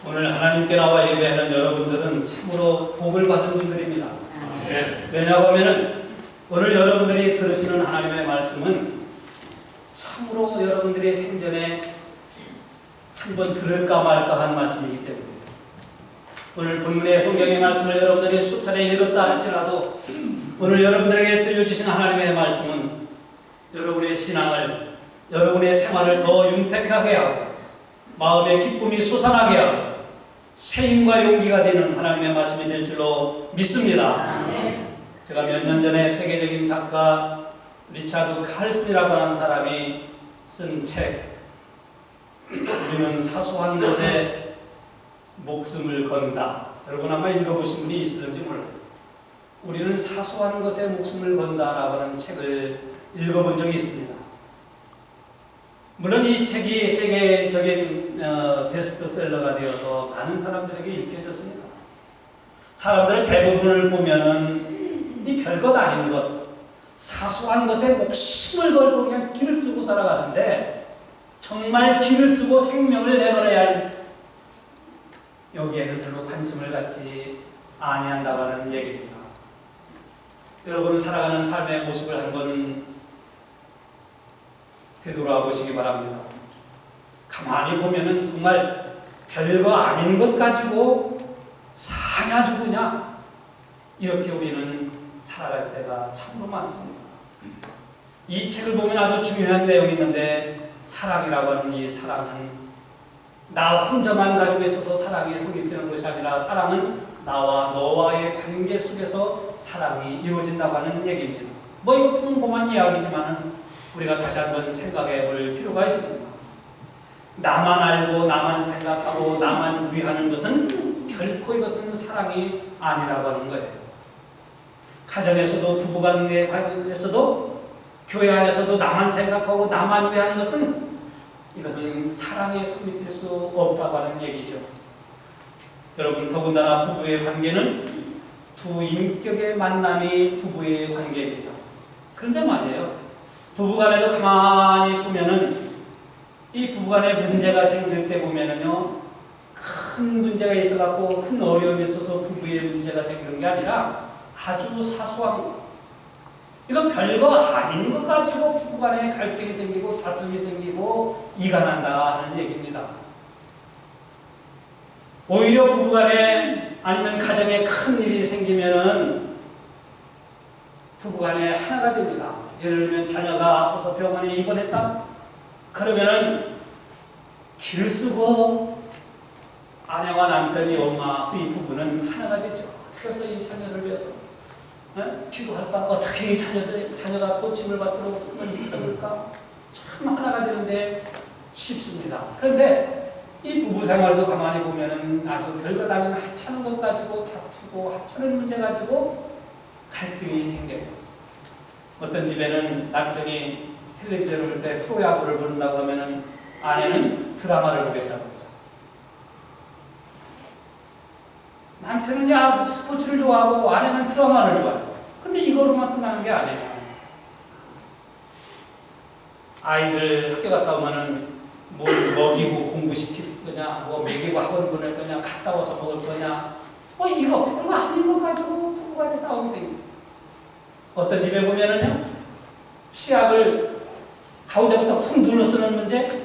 오늘 하나님께 나와 예배하는 여러분들은 참으로 복을 받은 분들입니다. 왜냐고 하면 오늘 여러분들이 들으시는 하나님의 말씀은 참으로 여러분들의 생전에 한번 들을까 말까 한 말씀이기 때문에 오늘 본문의 성경의 말씀을 여러분들이 수차례 읽었다 할지라도 오늘 여러분들에게 들려주신 하나님의 말씀은 여러분의 신앙을, 여러분의 생활을 더 윤택하게 하고 마음의 기쁨이 솟아나게 하고 새 힘과 용기가 되는 하나님의 말씀이 될 줄로 믿습니다. 제가 몇 년 전에 세계적인 작가 리차드 칼슨이라고 하는 사람이 쓴 책, 우리는 사소한 것에 목숨을 건다. 여러분 아마 읽어보신 분이 있을지 몰라요. 우리는 사소한 것에 목숨을 건다라고 하는 책을 읽어본 적이 있습니다. 물론 이 책이 세계적인 베스트셀러가 되어서 많은 사람들에게 읽혀졌습니다. 사람들 대부분을 보면은 이 별것 아닌 것, 사소한 것에 목숨을 걸고 그냥 길을 쓰고 살아가는데 정말 길을 쓰고 생명을 내걸어야 할 여기에는 별로 관심을 갖지 아니한다고 하는 얘기입니다. 여러분 살아가는 삶의 모습을 한번 되돌아보시기 바랍니다. 가만히 보면은 정말 별거 아닌 것 가지고 사냐 죽으냐 이렇게 우리는 살아갈 때가 참으로 많습니다. 이 책을 보면 아주 중요한 내용이 있는데 사랑이라고 하는 이 사랑은 나 혼자만 가지고 있어서 사랑이 성립되는 것이 아니라 사랑은 나와 너와의 관계 속에서 사랑이 이루어진다고 하는 얘기입니다. 뭐 이거 평범한 이야기지만 우리가 다시 한번 생각해 볼 필요가 있습니다. 나만 알고 나만 생각하고 나만 위하는 것은 결코 이것은 사랑이 아니라고 하는 거예요. 가정에서도 부부간의 관계에서도 교회 안에서도 나만 생각하고 나만 위하는 것은 이것은 사랑에 성립될 수 없다고 하는 얘기죠. 여러분 더군다나 부부의 관계는 두 인격의 만남이 부부의 관계입니다. 그런데 말이에요. 부부간에도 가만히 보면은 이 부부간에 문제가 생길 때 보면은요 큰 문제가 있어갖고 큰 어려움이 있어서 부부의 문제가 생기는 게 아니라 아주 사소한 거. 이거 별거 아닌 것 가지고 부부간에 갈등이 생기고 다툼이 생기고 이가 난다 하는 얘기입니다. 오히려 부부간에 아니면 가정에 큰 일이 생기면은 부부간에 하나가 됩니다. 예를 들면 자녀가 아파서 병원에 입원했다? 그러면은 길을 쓰고 아내와 남편이 엄마, 이 부부는 하나가 되죠. 어떻게 해서 이 자녀를 위해서 기도할까? 어떻게 이 자녀가 고침을 받도록 힘을 힘써볼까? 참 하나가 되는데 쉽습니다. 그런데 이 부부 생활도 가만히 보면은 아주 별것 아닌 하찮은 것 가지고 다투고 하찮은 문제 가지고 갈등이 생겨요. 어떤 집에는 남편이 텔레비전을 볼 때 프로야구를 본다고 하면은 아내는 드라마를 보겠다고 하죠. 남편은 야구 스포츠를 좋아하고 아내는 드라마를 좋아해요. 근데 이거로만 끝나는 게 아니에요. 아이들 학교 갔다 오면은 뭘 먹이고 공부시킬 거냐, 뭐 먹이고 학원 보낼 거냐, 갔다 와서 먹을 거냐, 이거 별거 아닌 거 가지고 부부간에 싸움이 생겨요. 어떤 집에 보면은요, 치약을 가운데부터 쿵 눌러 쓰는 문제,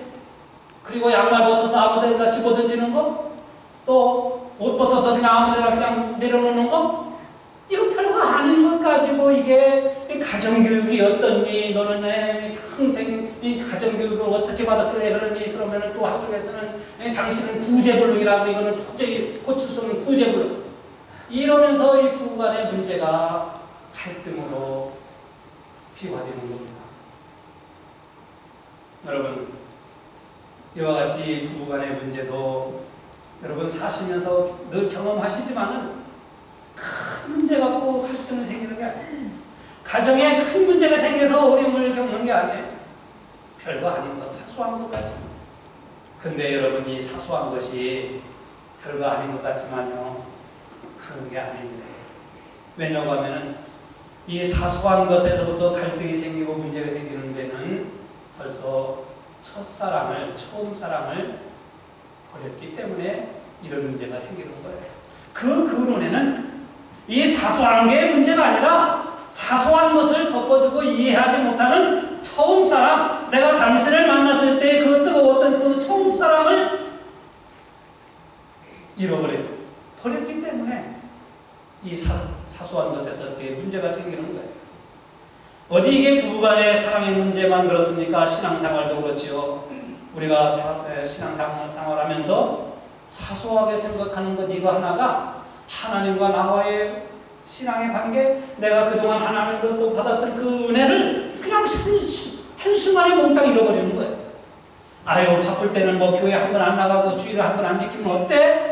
그리고 양말 벗어서 아무 데나 집어던지는 거, 또 옷 벗어서 그냥 아무 데나 그냥 내려놓는 거, 이거 별거 아닌 것 가지고 이게 가정교육이 어떻니, 너는 평생 이 가정교육을 어떻게 받았길래 그러니, 그러면은 또 한쪽에서는 당신은 구제불능이라고 이거는 도저히 고칠 수 없는 구제불능. 이러면서 이 부부간의 문제가 갈등으로 비화되는 겁니다. 여러분, 이와 같이 부부간의 문제도 여러분 사시면서 늘 경험하시지만은 큰 문제 갖고 갈등이 생기는 게 아니에요. 가정에 큰 문제가 생겨서 어려움을 겪는 게 아니에요. 별거 아닌 것, 사소한 것까지. 근데 여러분 이 사소한 것이 별거 아닌 것 같지만요, 그런 게 아닙니다. 왜냐고 하면은 이 사소한 것에서부터 갈등이 생기고 문제가 생기는 데는 벌써 첫사랑을, 처음 사랑을 버렸기 때문에 이런 문제가 생기는 거예요. 그 근원에는 이 사소한 게 문제가 아니라 사소한 것을 덮어주고 이해하지 못하는 처음 사랑, 내가 당신을 만났을 때 그 뜨거웠던 그 처음 사랑을 버렸기 때문에 이 사소한 것에서 이렇게 문제가 생기는 거예요. 어디 이게 부부간의 사랑의 문제만 그렇습니까? 신앙생활도 그렇지요. 우리가 신앙생활하면서 사소하게 생각하는 것 이거 하나가 하나님과 나와의 신앙의 관계, 내가 그동안 하나님으로부터 받았던 그 은혜를 그냥 한순간에 몽땅 잃어버리는 거예요. 아이고 바쁠 때는 뭐 교회 한 번 안 나가고 주일을 한 번 안 지키면 어때?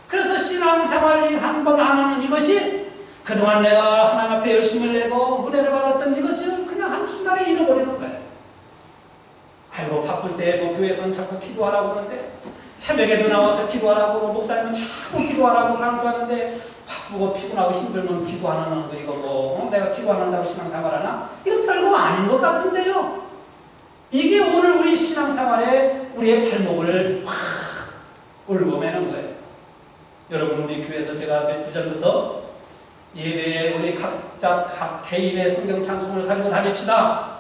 그래서 신앙생활이 한 번 안 하는 이것이 그동안 내가 하나님 앞에 열심을 내고 은혜를 받았던 이것을 그냥 한순간에 잃어버리는 거예요. 아이고 바쁠 때 뭐 교회에서는 자꾸 기도하라고 그러는데 새벽에도 나와서 기도하라고 목사님은 자꾸 기도하라고 강조하는데 바쁘고 피곤하고 힘들면 기도 안 하는 거 이거 뭐 내가 기도 안 한다고 신앙생활하나? 이거 별거 아닌 것 같은데요. 이게 오늘 우리 신앙생활에 우리의 발목을 확 울고매는 거예요. 여러분 우리 교회에서 제가 몇 주 전부터 예배에 우리 각 개인의 성경 찬송을 가지고 다닙시다.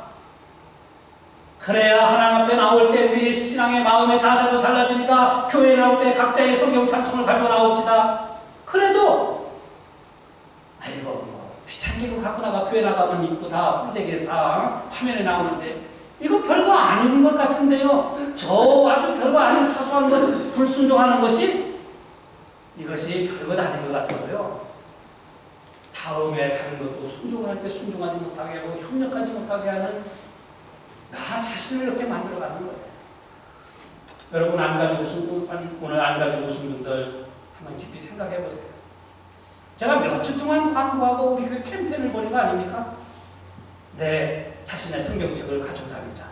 그래야 하나님 앞에 나올 때 우리 신앙의 마음의 자세도 달라지니까 교회에 나올 때 각자의 성경 찬송을 가지고 나옵시다. 그래도 아이고 뭐 귀찮게 갖고 나가 교회 나가면 입고 다 후제게 다 화면에 나오는데 이거 별거 아닌 것 같은데요. 저 아주 별거 아닌 사소한 것 불순종하는 것이 이것이 별것 아닌 것 같아요. 다음에 다른 것도 순종할 때 순종하지 못하게 하고 협력하지 못하게 하는 나 자신을 이렇게 만들어가는 거예요. 여러분 안 가지고 오신 분, 오늘 안 가지고 오신 분들 한번 깊이 생각해 보세요. 제가 몇 주 동안 광고하고 우리 교회 캠페인을 벌인 거 아닙니까? 내 자신의 성경책을 가지고 다니자.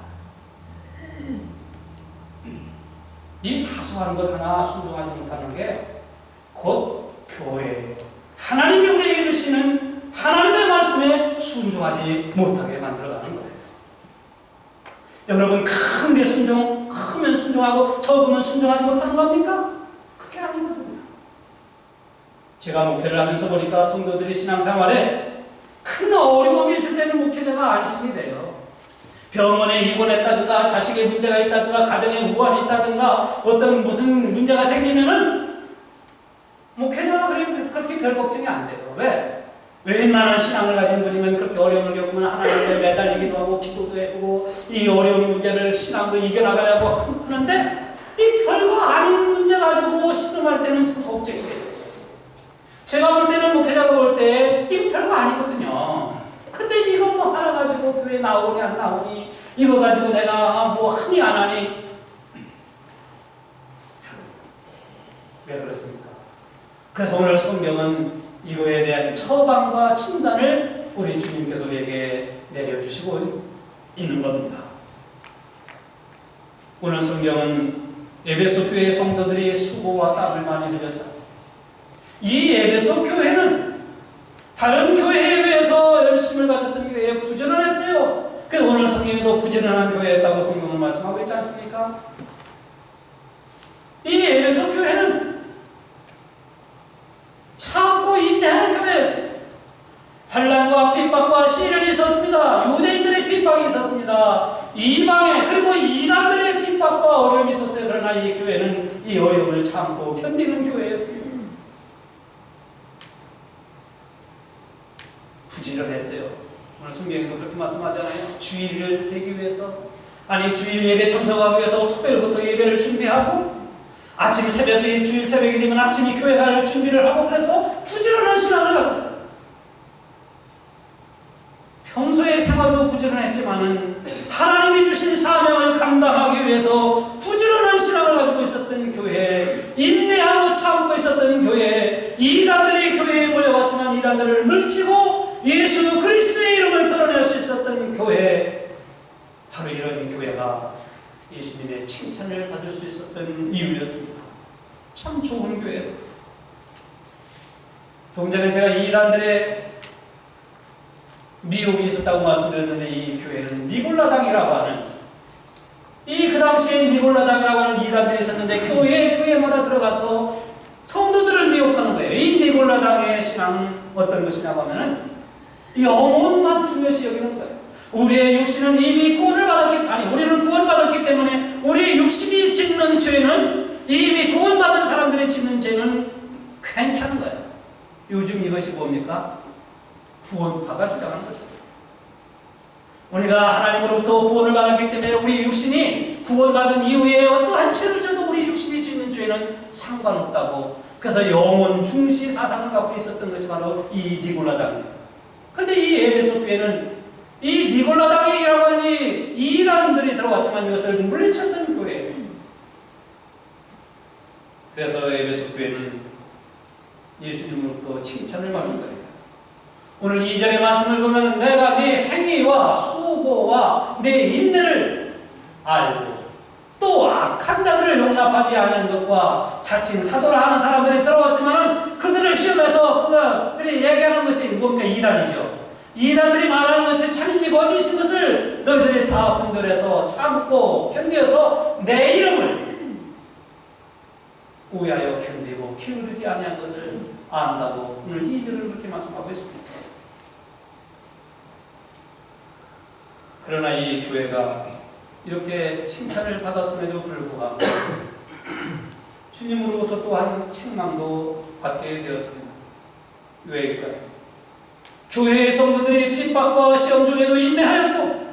이 사소한 것 하나 순종하지 못하는 게 곧 교회예요. 하나님이 우리에게 주시는 하나님의 말씀에 순종하지 못하게 만들어가는 거예요. 여러분 큰 게 크면 순종하고 적으면 순종하지 못하는 겁니까? 그게 아니거든요. 제가 목회를 하면서 보니까 성도들이 신앙생활에 큰 어려움이 있을 때는 목회자가 안심이 돼요. 병원에 입원했다든가 자식의 문제가 있다든가 가정에 우환이 있다든가 어떤 무슨 문제가 생기면은 목회자가 그렇게 별 걱정이 안 돼요. 왜? 웬만한 신앙을 가진 분이면 그렇게 어려움을 겪으면 하나님께 매달리기도 하고 기도도 해보고 이 어려운 문제를 신앙으로 이겨나가려고 하는데 이 별거 아닌 문제 가지고 신음할 때는 참 걱정이 돼요. 제가 볼 때는 목회자가 볼 때 이거 별거 아니거든요. 근데 이거 뭐 하나 가지고 교회 나오니 안 나오니 이거 가지고 내가 뭐 하니 안 하니 왜 그렇습니까? 그래서 오늘 성경은 이거에 대한 처방과 진단을 우리 주님께서 우리에게 내려주시고 있는 겁니다. 오늘 성경은 에베소 교회의 성도들이 수고와 땀을 많이 흘렸다. 이 에베소 교회는 다른 교회에 비해서 열심을 가졌던 교회에 부지런했어요. 그래서 오늘 성경에도 부지런한 교회였다고 성경은 말씀하고 있지 않습니까? 이 에베소 교회는 참고 인내하는 교회였어요. 환난과 핍박과 시련이 있었습니다. 유대인들의 핍박이 있었습니다. 이방의 그리고 이단들의 핍박과 어려움이 있었어요. 그러나 이 교회는 이 어려움을 참고 견디는 교회였습니다. 부지런했어요. 오늘 성경에도 그렇게 말씀하잖아요. 주일을 되기 위해서 주일 예배 참석하기 위해서 토요일부터 예배를 준비하고 아침 새벽이 주일 새벽이 되면 아침이 교회 갈 준비를 하고 그래서 부지런한 신앙을 가졌어요. 평소의 생활도 부지런했지만은 하나님이 주신 사명을 감당하기 위해서 부지런한 신앙을 가지고 있었던 교회, 인내하고 참고 있었던 교회, 이단들이 교회에 몰려왔지만 이단들을 물리치고 예수 그리스도의 이름을 드러낼 수 있었던 교회, 바로 이런 교회가 예수님의 칭찬을 받을 수 있었던 이유였습니다. 참 좋은 교회였습니다. 조금 전에 제가 이단들의 미혹이 있었다고 말씀드렸는데 이 교회는 니골라당이라고 하는 이 그 당시에 니골라당이라고 하는 이단들이 있었는데 교회마다 들어가서 성도들을 미혹하는 거예요. 이 니골라당의 신앙은 어떤 것이냐고 하면은 영혼만 중요시 여기는 거예요. 우리의 육신은 이미 우리는 구원받았기 때문에 우리 육신이 짓는 죄는, 이미 구원받은 사람들이 짓는 죄는 괜찮은 거예요. 요즘 이것이 뭡니까? 구원파가 주장하는 거죠. 우리가 하나님으로부터 구원을 받았기 때문에 우리 육신이 구원받은 이후에 어떠한 죄를 져도 우리 육신이 짓는 죄는 상관없다고, 그래서 영혼 중시 사상을 갖고 있었던 것이 바로 이 니골라당이에요. 근데 이 에베소 교회는 이 니골라당이라고 하는 이 이단들이 들어왔지만 이것을 물리쳤던 교회예요. 그래서 에베소 교회는 예수님으로부터 칭찬을 받는 거예요. 오늘 2절의 말씀을 보면 내가 네 행위와 수고와 네 인내를 알고 또 악한 자들을 용납하지 않은 것과 자칭 사도를 하는 사람들이 들어왔지만 그들을 시험해서 그들이 얘기하는 것이 뭡니까? 이단이죠. 이단들이 말하는 것이 참인지 거짓인 것을 너희들이 다 분별해서 참고 견디어서 내 이름을 우야여 견디고 기울이지 아니한 것을 안다고 오늘 2절을 그렇게 말씀하고 있습니다. 그러나 이 교회가 이렇게 칭찬을 받았음에도 불구하고 주님으로부터 또한 책망도 받게 되었습니다. 왜일까요? 교회의 성도들이 핍박과 시험 중에도 인내하였고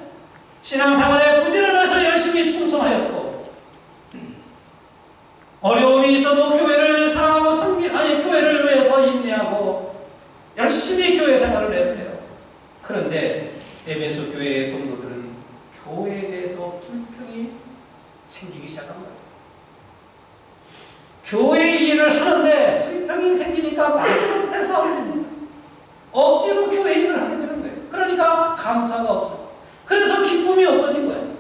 신앙생활에 부지런해서 열심히 충성하였고 어려움이 있어도 교회를 사랑하고 교회를 위해서 인내하고 열심히 교회 생활을 했어요. 그런데 에베소 교회의 성도들은 교회에 대해서 불평이 생기기 시작한 거예요. 교회 일을 하는데 불평이 생기니까 마지못해서 하게 됩니다. 억지로 교회 일을 하게 되는 거예요. 그러니까 감사가 없어요. 그래서 기쁨이 없어진 거예요.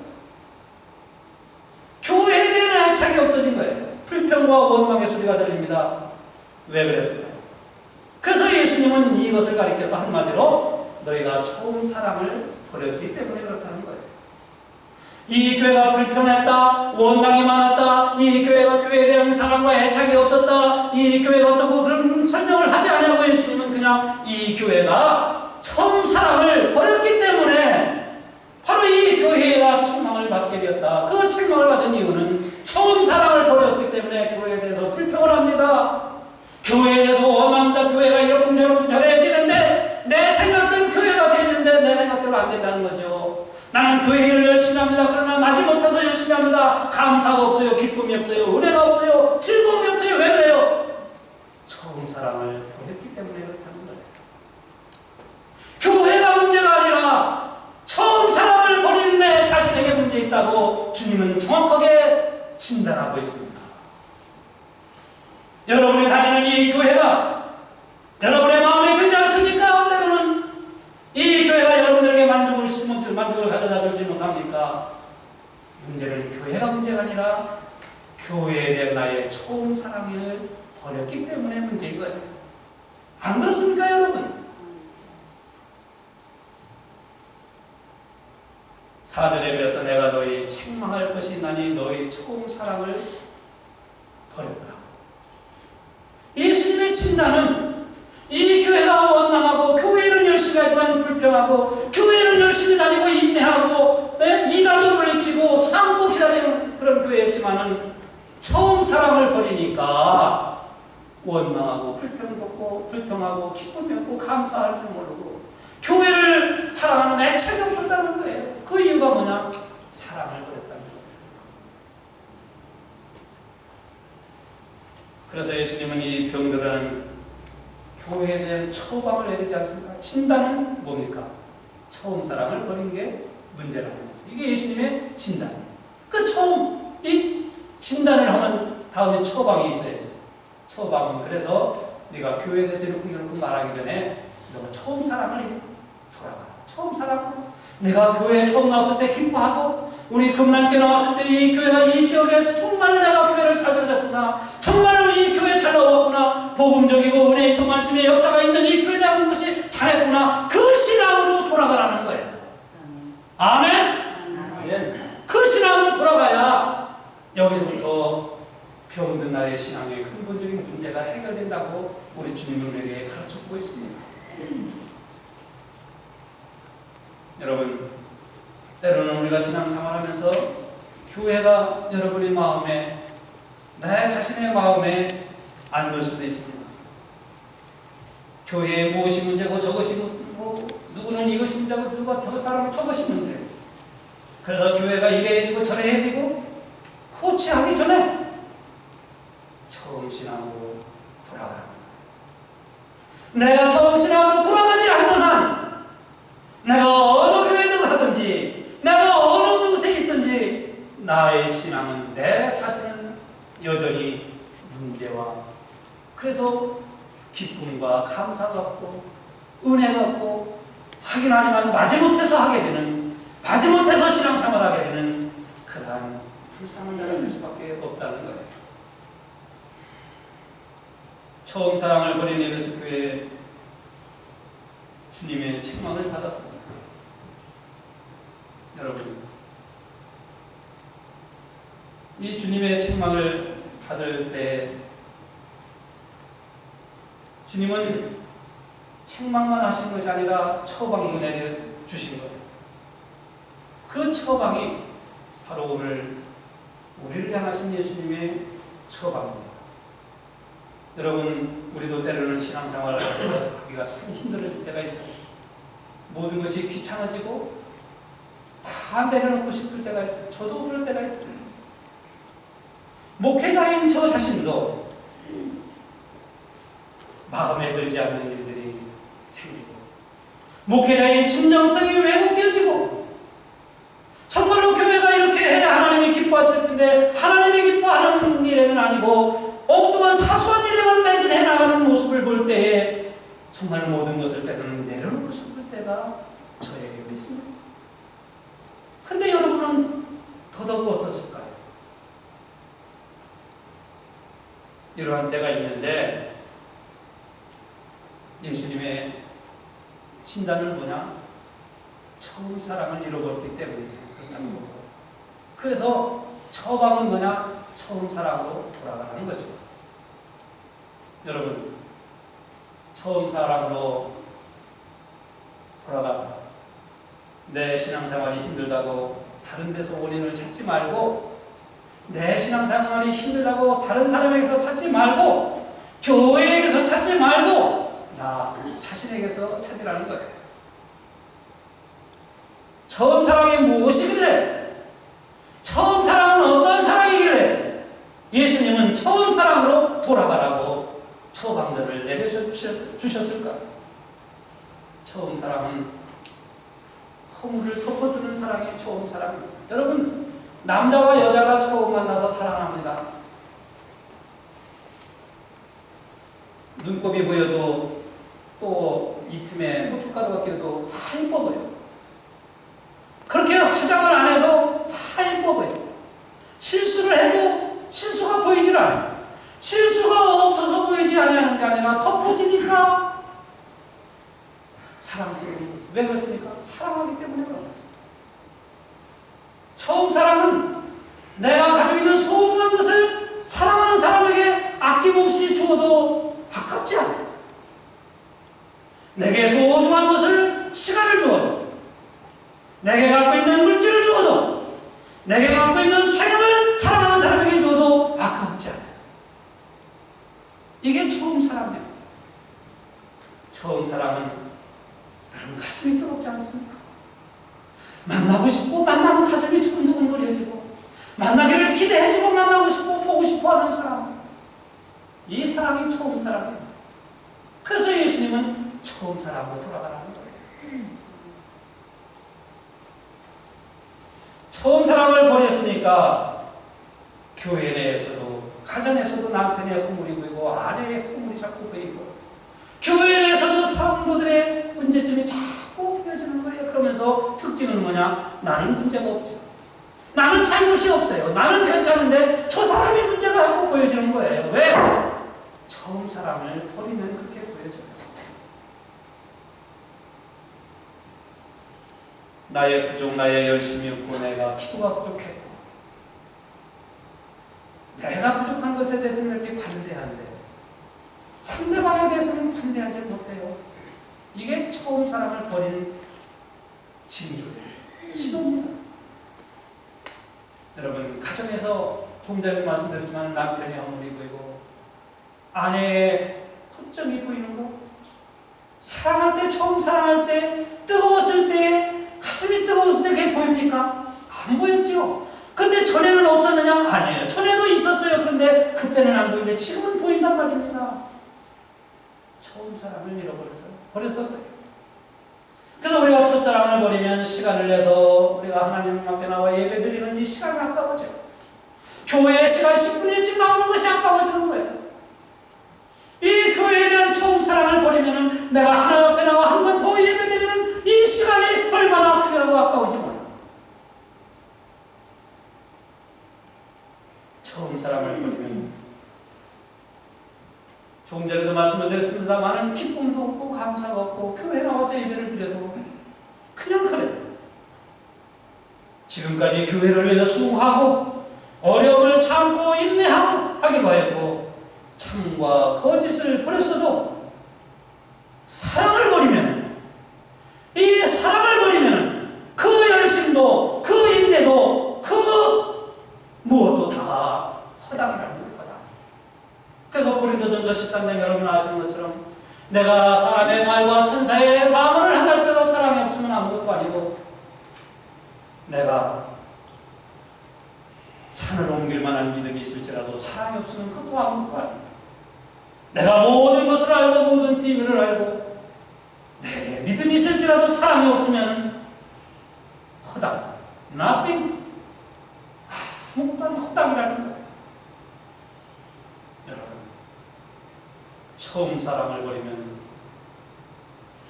교회에 대한 애착이 없어진 거예요. 불평과 원망의 소리가 들립니다. 왜 그랬을까요? 그래서 예수님은 이것을 가리켜서 한마디로 너희가 처음 사랑을 버렸기 때문에 그렇다는 거예요. 이 교회가 불편했다, 원망이 많았다, 이 교회가 교회에 대한 사랑과 애착이 없었다, 이 교회가 어쩌고 그런 설명을 하지 않냐고 예수님은 그냥 이 교회가 처음 사랑을 버렸기 때문에 바로 이 교회가 책망을 받게 되었다. 그 책망을 받은 이유는 처음 사랑을 버렸기 때문에 교회에 대해서 불평을 합니다. 교회에 대해서 원망한다. 교회가 이렇게 잘해야 되는데 내 생각대로 교회가 되는데 내 생각대로 안 된다는 거죠. 나는 교회 일을 열심히 합니다. 그러나 마지못해서 열심히 합니다. 감사가 없어요. 기쁨이 없어요. 은혜가 없어요. 즐거움이 없어요. 왜 그래요? 처음 사랑을 버렸기 때문에 그렇다는 거예요. 교회가 문제가 아니라 처음 사랑을 버린 내 자신에게 문제 있다고 주님은 정확하게 진단하고 있습니다. 여러분이 다니는 이 교회가 여러분의 마음에 들지 않습니까? 때로는 이 교회가 여러분들에게 만족을 가져다 주지 못합니까? 문제는 교회가 문제가 아니라 교회에 대한 나의 처음 사랑을 버렸기 때문에 문제인 거예요. 안 그렇습니까, 여러분? 4절에 그래서 내가 너희 책망할 것이 나니 너희 처음 사랑을 버렸다. 예수님의 진단은 이 교회가 원망하고 교회는 열심히 하지만 불평하고 교회는 열심히 다니고 인내하고 이단도 물리치고 참고 기다리는 그런 교회였지만은 처음 사랑을 버리니까 원망하고 불평하고 기쁨이 없고 감사할 줄 모르고 교회를 사랑하는 애착이 없었다는 거예요. 그 이유가 뭐냐? 사랑을 버렸다는 거예요. 그래서 예수님은 이 병들은 교회에 대한 처방을 내리지 않습니까? 진단은 뭡니까? 처음 사랑을 버린 게 문제라는 거죠. 이게 예수님의 진단이에요. 그 처음 이 진단을 하면 다음에 처방이 있어야죠. 처방은 그래서 네가 교회에 대해서 이렇게 말하기 전에 너가 처음 사랑을 돌아가. 처음 사랑. 내가 교회에 처음 나왔을 때 기뻐하고 우리 금남교회 나왔을 때 이 교회가 이 지역에서 정말 내가 교회를 잘 찾았구나. 정말로 이 교회 잘 나왔구나. 복음적이고 은혜 있고 말씀의 역사가 있는 이 교회 나온 것이 잘했구나. 그 신앙으로 돌아가라는 거예요. 아멘? 아멘. 그 신앙 신앙으로 돌아가야 여기서부터 병든 나의 신앙의 근본적인 문제가 해결된다고 우리 주님은 우리에게 가르쳐주고 있습니다. 여러분, 때로는 우리가 신앙생활하면서 교회가 여러분의 마음에, 내 자신의 마음에 안 들 수도 있습니다. 교회에 무엇이 문제고 저것이 뭐 누구는 이것이 문제고 누가 저 사람은 저것이 문제고, 그래서 교회가 이래야 되고 저래야 되고 코치하기 전에 처음 신앙으로 돌아가라. 내가 처음 신앙으로 돌아가지 않는 한 내가 어느 교회든 가든지 내가 어느 곳에 있든지 나의 신앙은, 내 자신은 여전히 문제와, 그래서 기쁨과 감사 갖고 은혜 갖고 확인하지만 마지못해서 하게 되는, 마지못해서 신앙생활하게 되는 그러한 불쌍한 자가 될 수밖에 없다는 거예요. 처음 사랑을 버린 에베소 교회에 주님의 책망을 받았습니다. 여러분, 이 주님의 책망을 받을 때 주님은 책망만 하신 것이 아니라 처방도 내려주신 거예요. 그 처방이 바로 오늘 우리를 향하신 예수님의 처방입니다. 여러분, 우리도 때로는 신앙생활을 하기가 참 힘들어질 때가 있어요. 모든 것이 귀찮아지고 다 내려놓고 싶을 때가 있어요. 저도 그럴 때가 있어요. 목회자인 저 자신도 마음에 들지 않는 일들이 생기고, 목회자의 진정성이 왜곡되어지고, 정말로 교회가 이렇게 해야 하나님이 기뻐하실 텐데 하나님이 기뻐하는 일에는 아니고 엉뚱한 사소한 일에만 매진해 나가는 모습을 볼 때에 정말 모든 것을 때로는 내려놓고 싶을 때가 저에게도 있습니다. 근데 여러분은 더더욱 어떠실까요? 이러한 때가 있는데 예수님의 진단은 뭐냐? 처음 사랑을 잃어버렸기 때문에 그렇다는 거고, 그래서 처방은 뭐냐? 처음 사랑으로 돌아가는 거죠. 여러분, 처음 사랑으로 돌아가. 내 신앙생활이 힘들다고 다른 데서 원인을 찾지 말고, 내 신앙생활이 힘들다고 다른 사람에게서 찾지 말고, 교회에게서 찾지 말고 나 자신에게서 찾으라는 거예요. 처음 사랑이 무엇이길래, 처음 사랑은 어떤 사랑이길래 예수님은 처음 사랑으로 돌아가라고 처방전을 내려주셨을까? 처음 사랑은 허물을 덮어주는 사랑이 처음 사랑입니다. 여러분, 남자와 여자가 처음 만나서 사랑합니다. 눈곱이 보여도 또 이 틈에 고춧가루가 끼어도 다 예뻐 보여. 그렇게 화장을 안 해도 다 예뻐 보여. 실수를 해도 실수가 보이질 않아요. 실수가 없어서 보이지 않는 게 아니라 덮어지니까 사랑스러운. 왜 그렇습니까? 사랑하기 때문에 그런 거죠. 처음 사랑은 내가 가지고 있는 소중한 것을 사랑하는 사람에게 아낌없이 주어도 아깝지 않아요. 내게 소중한 것을, 시간을 주어도, 내게 갖고 있는 물질을 주어도, 내게 갖고 있는 체력을 사랑하는 사람에게 주어도 아깝지 않아요. 이게 처음 사랑이에요. 처음 사랑은 여러분 가슴이 뜨겁지 않습니까? 만나고 싶고 만나면 가슴이 두근두근거려지고, 만나기를 기대해주고 만나고 싶고 보고 싶어하는 사람, 이 사랑이 처음 사랑이에요. 그래서 예수님은 처음 사랑으로 돌아가라는 거예요. 처음 사랑을 버렸으니까 교회 내에서도, 가정에서도 남편의 허물이 보이고 아내의 허물이 자꾸 보이고, 교회 내에서도 성도들의 문제점이 자꾸 보여지는 거예요. 그러면서 특징은 뭐냐? 나는 문제가 없죠. 나는 잘못이 없어요. 나는 괜찮은데 저 사람이 문제가 자꾸 보여지는 거예요. 왜? 처음 사랑을 버리면 그렇게 보여져요. 나의 부족, 나의 열심이 없고 내가 기도가 부족했고 내가 부족한 것에 대해서는 이렇게 관대한데 상대방에 대해서는 관대하지 못해요. 이게 처음 사랑을 버린 징조예요. 시도입니다. 여러분, 가정에서 조금 전에 말씀드렸지만 남편이 허물이 보이고 아내의 허점이 보이는 거, 사랑할 때, 처음 사랑할 때, 뜨거웠을 때, 가슴이 뜨거웠을 때 그게 보입니까? 안 보였죠. 근데 전에는 없었느냐? 아니에요. 전에도 있었어요. 그런데 그때는 안 보이는데 지금은 보인단 말입니다. 처음 사랑을 버려서 그래요. 그래서 우리가 첫사랑을 버리면 시간을 내서 우리가 하나님 앞에 나와 예배드리는 이 시간이 아까워져요. 교회에 시간 10분 일찍 나오는 것이 아까워지는 거예요. 이 교회에 대한 처음 사랑을 버리면 내가 하나님 앞에 나와 한 번 더 예배드리는 이 시간이 얼마나 귀하고 아까운지 몰라요. 처음 사랑을 버리면 조금 전에도 말씀을 드렸습니다만 기쁨도 없고 감사가 없고 교회에 나와서 예배를 드려도 그냥 그래요. 지금까지 교회를 위해서 수고하고 어려움을 참고 인내하기도 했고 참과 거짓을 버렸어도 사랑을 버리면, 이 사랑을 버리면 그 열심도 그 인내도 그 무엇도 다 허당이라는 거예요. 허당. 그래서 고린도전서 13장 여러분 아시는 것처럼 내가 사람의 말과 천사의 방언을 한 달처럼 사랑이 없으면 아무것도 아니고 내가 산을 옮길 만한 믿음이 있을지라도 사랑이 없으면 그것도 아무것도 아니고 내가 모든 것을 알고 모든 비밀을 알고 내게 믿음이 있을지라도 사랑이 없으면 허당, nothing, 아무것도 아닌 허당이라는 거예요. 여러분, 처음 사랑을 버리면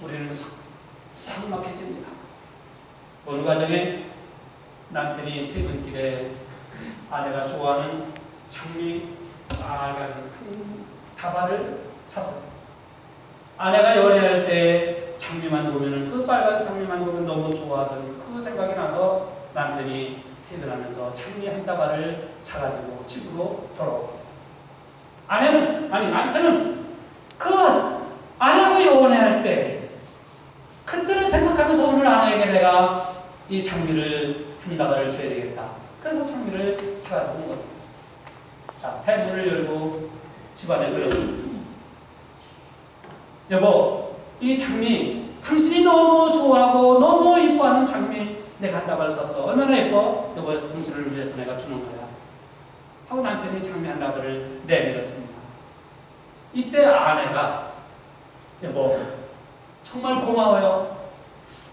우리는 삭막해집니다. 어느 가정에 남편이 퇴근길에 아내가 좋아하는 장미 빨간 다발을 샀어요. 아내가 연애할 때 장미만 보면, 그 빨간 장미만 보면 너무 좋아하던 그 생각이 나서 남편이 퇴근하면서 장미 한 다발을 사가지고 집으로 돌아왔어요. 남편은 그 아내하고 연애할 때 그때를 생각하면서 오늘 아내에게 내가 이 장미를 한 다발을 줘야 되겠다. 그래서 장미를 사가지고 온 겁니다. 자, 대문을 열고 집안에 들었습니다. 여보, 이 장미 당신이 너무 좋아하고 너무 이뻐하는 장미 내가 한 다발 사서 얼마나 예뻐? 여보, 당신을 위해서 내가 주는 거야 하고 남편이 장미 한 다발을 내밀었습니다. 이때 아내가 여보, 정말 고마워요.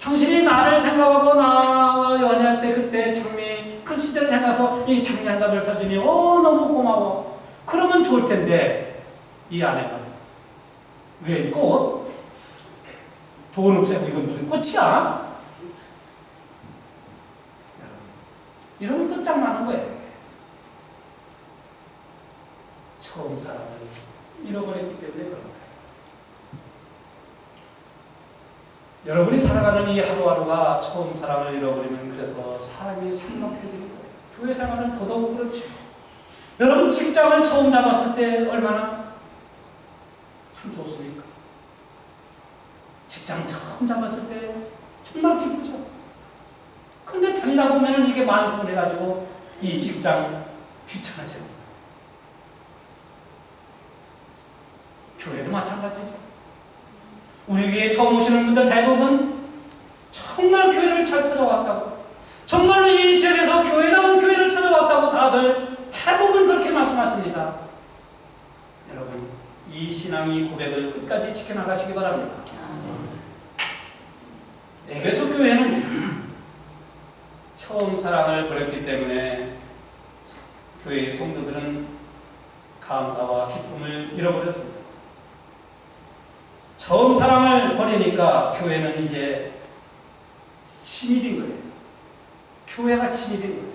당신이 나를 생각하고 나와 연애할 때 그때 장미 그 시절을 생각해서 이 장미 한 다발을 사주니 너무 고마워. 그러면 좋을 텐데 이 아내가 왜 꽃? 돈 없애고 이건 무슨 꽃이야? 이러면 끝장나는 거예요. 처음 사랑을 잃어버렸기 때문에 그런 거예요. 여러분이 살아가는 이 하루하루가 처음 사랑을 잃어버리면 그래서 사람이 삭막해지는 거예요. 교회 생활은 더더욱 그렇죠. 여러분 직장을 처음 잡았을 때 얼마나 참 좋습니까? 직장 처음 잡았을 때 정말 기쁘죠. 근데 다니다 보면 이게 만성돼가지고 이 직장 귀찮아져. 교회도 마찬가지죠. 우리 교회에 처음 오시는 분들 대부분 정말 교회를 잘 찾아왔다고, 정말로 이 지역에서 교회다운 교회를 찾아왔다고 다들 대부분 그렇게 말씀하십니다. 여러분, 이 신앙의 고백을 끝까지 지켜나가시기 바랍니다. 에베소 교회는 처음 사랑을 버렸기 때문에 교회의 성도들은 감사와 기쁨을 잃어버렸습니다. 처음 사랑을 버리니까 교회는 이제 침이 된 거예요. 교회가 침이 된 거예요.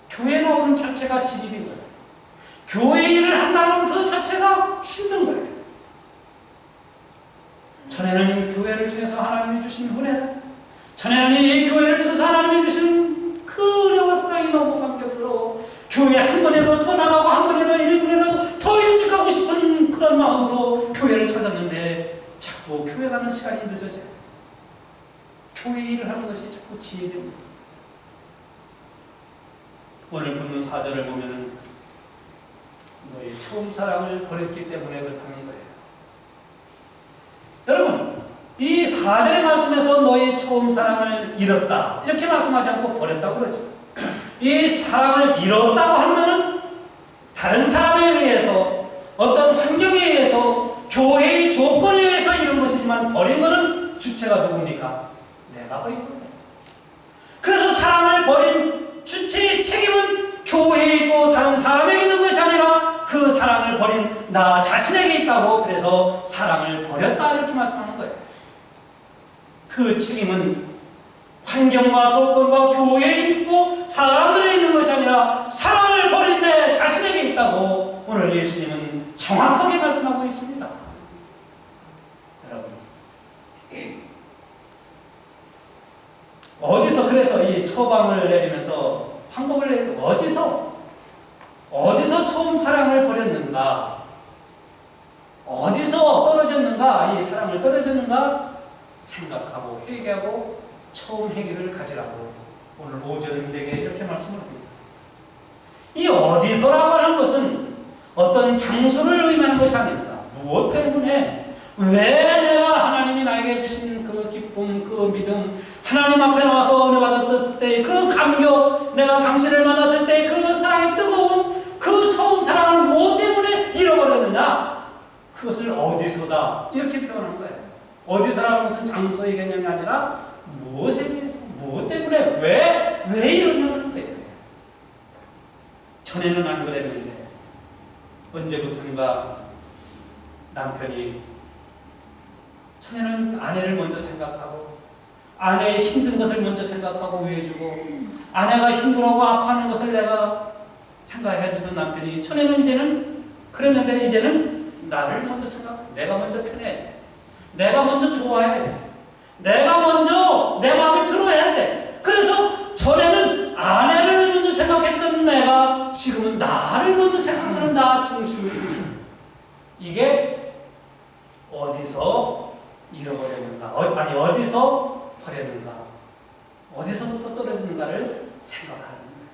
교회 나오는 자체가 침이 된 거예요. 교회 일을 한다는 그 자체가 힘든 거예요. 전에는 교회를 통해서 하나님이 주신 은혜, 전에는 이 교회를 통해서 하나님이 주신 그 은혜와 사랑이 너무 감격스러워 교회 한 번에도 더 나가고 한 번에도 1분에도 더 일찍 가고 싶은 그런 마음으로 교회를 찾았는데 자꾸 교회 가는 시간이 늦어져요. 교회 일을 하는 것이 자꾸 지혜됩니다. 오늘 본문 4절을 보면은 너희 처음 사랑을 버렸기 때문에 그렇다는 거예요. 여러분, 이 4절의 말씀에서 너희 처음 사랑을 잃었다 이렇게 말씀하지 않고 버렸다고 그러죠. 이 사랑을 잃었다고 하면은 다른 사람에 의해서, 어떤 환경에 의해서, 교회의 조건에 의해서 이런 것이지만 버린 것은 주체가 누굽니까? 내가 버린 거예요. 그래서 사랑을 버린 주체의 책임은 교회에 있고 다른 사람에게 있는 것이 아니라 그 사랑을 버린 나 자신에게 있다고, 그래서 사랑을 버렸다 이렇게 말씀하는 거예요. 그 책임은 환경과 조건과 교회에 있고 사람들에 있는 것이 아니라 사랑을 버린 내 자신에게 있다고 오늘 예수님은 정확하게 말씀하고 있습니다. 여러분, 어디서 그래서 이 처방을 내리면서 방법을 내리고 어디서 처음 사랑을 버렸는가, 어디서 떨어졌는가, 이 사랑을 떨어졌는가 생각하고 회개하고 처음 회개를 가지라고 오늘 5절인데게 이렇게 말씀을 합니다. 이 어디서라고 하는 것은 어떤 장소를 의미하는 것이 아닙니다. 무엇 때문에, 왜 내가 하나님이 나에게 주신 그 기쁨, 그 믿음, 하나님 앞에 나와서 은혜 받았을 때 그 감격, 내가 당신을 만났을 때 그 사랑이 뜨거운 그 처음 사랑을 무엇 때문에 잃어버렸느냐, 그것을 어디서다 이렇게 표현한 거예요. 어디서라는 것은 장소의 개념이 아니라 무엇에 의해서, 무엇 때문에, 왜 이러냐는 거예요. 전에는 안 그랬는데 언제부턴가 남편이, 전에는 아내를 먼저 생각하고 아내의 힘든 것을 먼저 생각하고 위해주고 아내가 힘들어하고 아파하는 것을 내가 생각해주던 남편이, 전에는 이제는 그랬는데 이제는 나를 먼저 생각하고 내가 먼저 편해야 돼. 내가 먼저 좋아해야 돼. 내가 먼저 내 마음에 들어야 돼. 그래서 전에는 아내를 먼저 생각했던 내가 지금은 나를 먼저 생각하는 나 중심으로, 이게 어디서 잃어버렸는가, 어디서 버렸는가, 어디서부터 떨어지는가를 생각하는 거예요.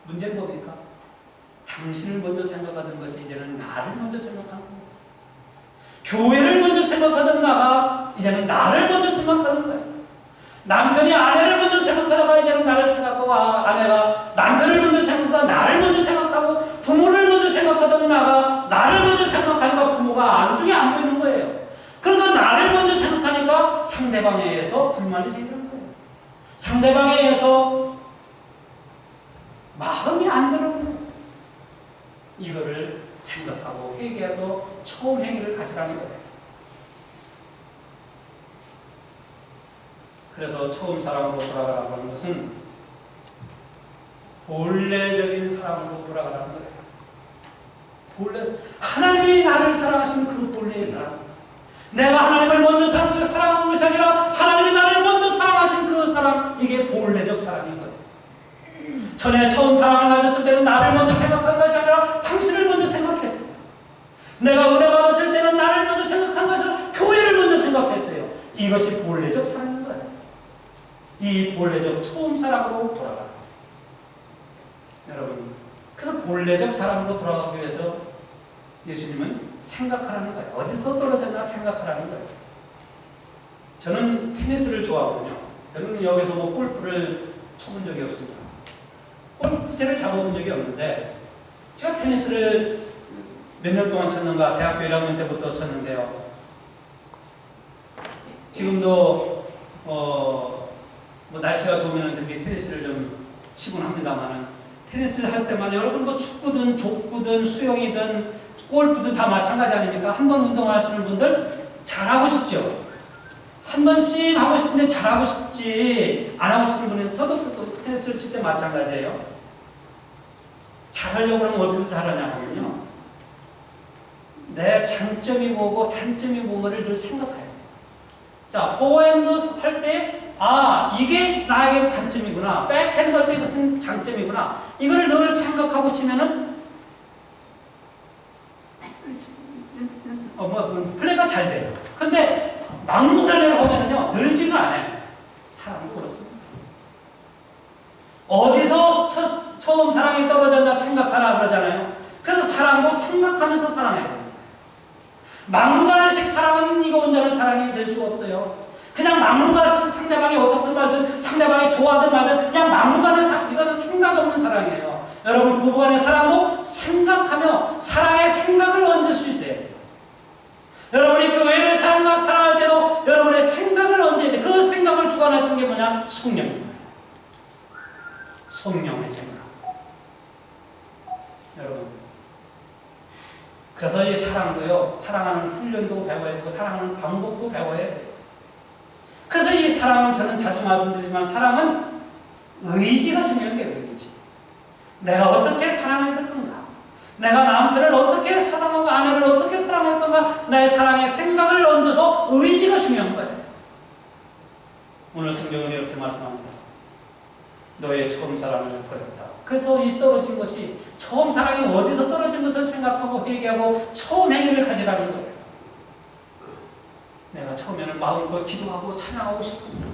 문제는 뭡니까? 당신을 먼저 생각하던 것이 이제는 나를 먼저 생각하는 거예요. 교회를 먼저 생각하던 나가 이제는 나를 먼저 생각하는 거예요. 남편이 아내를 먼저 생각하다가 이제는 나를 생각하고, 아내가 남편을 먼저 생각하다가 나를 먼저 생각하고, 부모를 먼저 생각하던 나가 나를 먼저 생각하니까 부모가 안중에 안 보이는 거예요. 그러니까 나를 먼저 생각하니까 상대방에 의해서 불만이 생기는 거예요. 상대방에 의해서 마음이 안 드는 거예요. 이거를 생각하고 회개해서 처음 행위를 가지라는 거예요. 그래서 처음 사랑으로 돌아가라고 하는 것은 본래적인 사랑으로 돌아가라는 거예요. 하나님이 나를 사랑하신 그 본래의 사랑, 내가 하나님을 먼저 사랑한 것이 아니라 하나님이 나를 먼저 사랑하신 그 사랑, 이게 본래적 사랑인 거예요. 전에 처음 사랑을 가졌을 때는 나를 먼저 생각한 것이 아니라 당신을 먼저 생각했어요. 내가 은혜 받았을 때는 나를 먼저 생각한 것이 아니라 교회를 먼저 생각했어요. 이것이 본래적 사랑인 거예요. 이 본래적 처음 사랑으로 돌아가는 거예요. 여러분, 그래서 본래적 사랑으로 돌아가기 위해서 예수님은 생각하라는 거예요. 어디서 떨어졌나 생각하라는 거예요. 저는 테니스를 좋아하거든요. 저는 여기서 골프를 쳐본 적이 없습니다. 골프채를 잡아본 적이 없는데, 제가 테니스를 몇 년 동안 쳤는가, 대학교 1학년 때부터 쳤는데요. 지금도 날씨가 좋으면 특히 테니스를 좀 치곤 합니다만은, 테니스를 할 때만 여러분 축구든 족구든 수영이든 골프든 다 마찬가지 아닙니까? 한 번 운동하시는 분들 잘하고 싶죠? 한 번씩 하고 싶은데 잘하고 싶지 안 하고 싶은 분은 저도 테니스를 칠 때 마찬가지예요. 잘하려고 하면 어떻게 잘하냐 하면요, 내 장점이 뭐고 단점이 뭔가를 늘 생각해요. 자, 포핸드 할 때 아, 이게 나에게 단점이구나. 백핸드 때 이것은 장점이구나. 이걸 늘 생각하고 치면은 플레이가 잘 돼요. 근데 막무가내로 하면은요, 늘지는 않아요. 사람도 그렇습니다. 어디서 처음 사랑이 떨어졌나 생각하라 그러잖아요. 그래서 사랑도 생각하면서 사랑해야 돼요. 막무가내식 사랑은 이거 혼자는 사랑이 될 수가 없어요. 그냥 막무가내식 상대방이 어떻든 말든 상대방이 좋아하든 말든 그냥 막무가내 이거는 생각 없는 사랑이에요. 여러분 부부간의 사랑도 생각하며 사랑의 생각을 얹을 수 있어야 돼요. 여러분이 교회를 사랑할 때도 여러분의 생각을 얹어야 돼요. 그 생각을 주관하시는 게 뭐냐? 성령입니다. 성령의 생각. 여러분, 그래서 이 사랑도요, 사랑하는 훈련도 배워야 되고 사랑하는 방법도 배워야 돼요. 그래서 이 사랑은 저는 자주 말씀드리지만 사랑은 의지가 중요한 게 의지. 내가 어떻게 사랑해야 될 건가? 내가 남편을 어떻게 사랑하고 아내를 어떻게 사랑할 건가? 나의 사랑의 생각을 얹어서 의지가 중요한 거예요. 오늘 성경은 이렇게 말씀합니다. 너의 처음 사랑을 버렸다. 그래서 이 떨어진 것이 처음 사랑이 어디서 떨어진 것을 생각하고 회개하고 처음 행위를 가지라는 거예요. 내가 처음에는 마음껏 기도하고 찬양하고 싶습니다.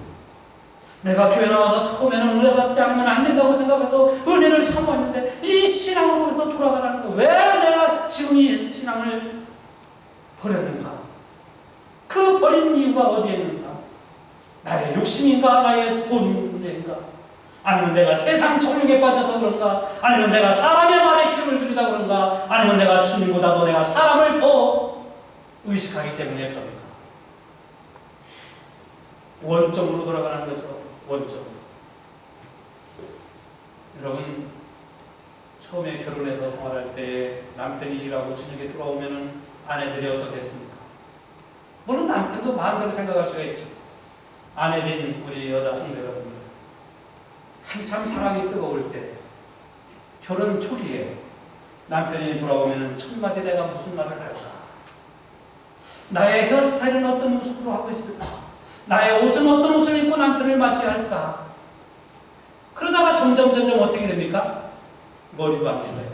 내가 교회 나와서 처음에는 은혜 받지 않으면 안 된다고 생각해서 은혜를 사모했는데 이 신앙으로 해서 돌아가라는 거. 왜 내가 지금 이 신앙을 버렸는가? 그 버린 이유가 어디에 있는가? 나의 욕심인가? 나의 돈인가? 아니면 내가 세상 정욕에 빠져서 그런가? 아니면 내가 사람의 말에 귀를 들이다 그런가? 아니면 내가 주님보다도 내가 사람을 더 의식하기 때문에 그런가? 원점으로 돌아가는 거죠. 원점. 여러분, 처음에 결혼해서 생활할 때 남편이 일하고 저녁에 들어오면은 아내들이 어떻게 했습니까? 물론 남편도 마음대로 생각할 수가 있죠. 아내된 우리 여자 성도 여러분들, 한참 사랑이 뜨거울 때, 결혼 초기에 남편이 돌아오면은 첫마디 내가 무슨 말을 할까? 나의 헤어스타일은 어떤 모습으로 하고 있을까? 나의 옷은 어떤 옷을 입고 남편을 맞이할까? 그러다가 점점 어떻게 됩니까? 머리도 안 빗어요.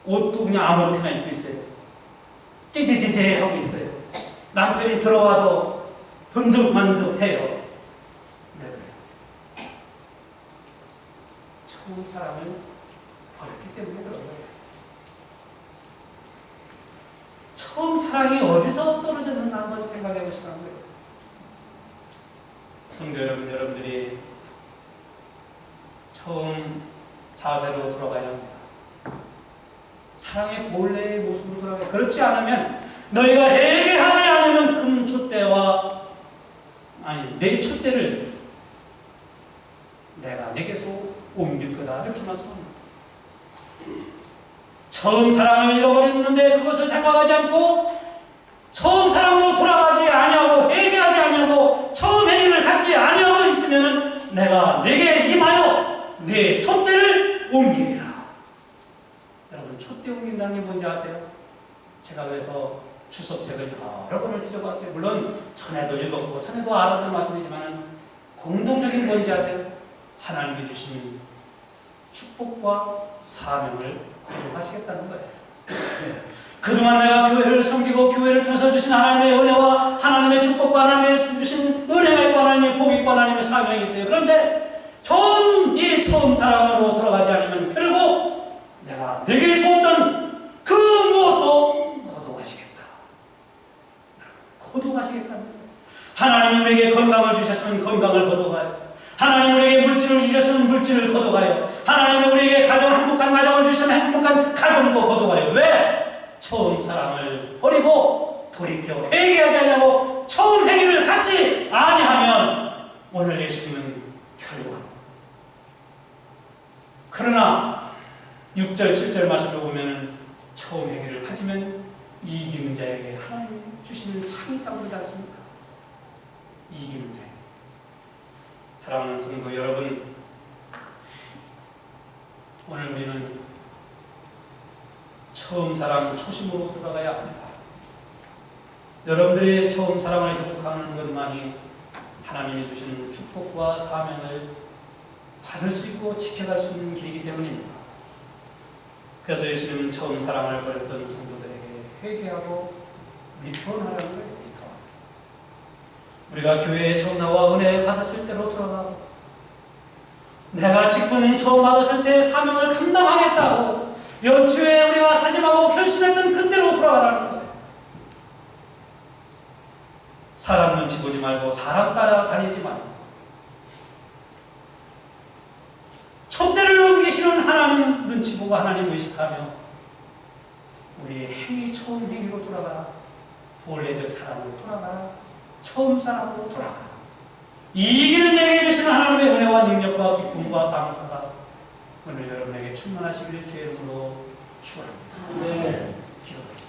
옷도 그냥 아무렇게나 입고 있어요. 깨제제제 하고 있어요. 남편이 들어와도 흔들만득해요. 네. 처음 사랑을 버렸기 때문에 그런 거예요. 처음 사랑이 어디서 떨어졌는가 한번 생각해 보시라는 거예요. 성도 여러분, 여러분들이 처음 자세로 돌아가야 합니다. 사랑의 본래의 모습으로 돌아가야. 그렇지 않으면 너희가 회개하지 않으면 금촛대와 내 촛대를 내가 내게서 옮길 거다. 이렇게 말씀합니다. 처음 사랑을 잃어버렸는데 그것을 생각하지 않고 처음 사랑으로 돌아가지 아니하고 회개하지 아니하고 처음 행위를 갖지 아니하고 있으면 내가 내게 임하여 내 촛대를 옮기리라. 여러분, 촛대 옮긴다는 게 뭔지 아세요? 제가 그래서 주석책을 여러 번을 뒤져봤어요. 물론 전에도 읽었고 전에도 알았던 말씀이지만 공동적인 뭔지 아세요? 하나님이 주신 축복과 사명을 거듭하시겠다는 거예요. 그동안 내가 교회를 섬기고 교회를 통해서 주신 하나님의 은혜와 하나님의 축복과 하나님의 주신 은혜가 있고 하나님의 복이 있고 하나님의 사명이 있어요. 그런데 처음 사랑으로 돌아가지 않으면 결국 내가 내게 주었던 그 무엇도 거두가시겠다. 거두가시겠다는 거예요. 하나님이 우리에게 건강을 주셨으면 건강을 거두가요. 하나님이 우리에게 물질을 주셨으면 물질을 거두가요. 하나님이 우리에게 행복한 가정을 주셨으면 행복한 가정도 거두가요. 왜? 처음 사랑을 버리고 돌이켜 회개하지 않냐고 처음 행위를 갖지 아니하면 오늘 예수님은 결국은. 그러나 6절 7절 말씀을 보면은 처음 행위를 가지면 이기는 자에게 하나님 주시는 상이 있다고 그러지 않습니까? 이기는 자. 사랑하는 성도 여러분, 오늘 우리는 처음 사랑 초심으로 돌아가야 합니다. 여러분들의 처음 사랑을 회복하는 것만이 하나님이 주시는 축복과 사명을 받을 수 있고 지켜갈 수 있는 길이기 때문입니다. 그래서 예수님은 처음 사랑을 버렸던 성도들에게 회개하고 리턴하라는 거예요. 리턴. 우리가 교회에 처음 나와 은혜 받았을 때로 돌아가고 내가 직분 처음 받았을 때 사명을 감당하겠다고 연초에 우리가 다짐하고 결심했던 그때로 돌아가라는 거예요. 사람 눈치 보지 말고 사람 따라 다니지 말고 촛대를 넘기시는 하나님 눈치 보고 하나님 의식하며 우리의 행위 처음 행위로 돌아가라. 본래적 사람으로 돌아가라. 처음 사람으로 돌아가라. 이기는 자에게 주시는 하나님의 은혜와 능력과 기쁨과 감사가 오늘 여러분에게 충만하시기를 주의 이름으로 축원합니다. 네. 기도합니다.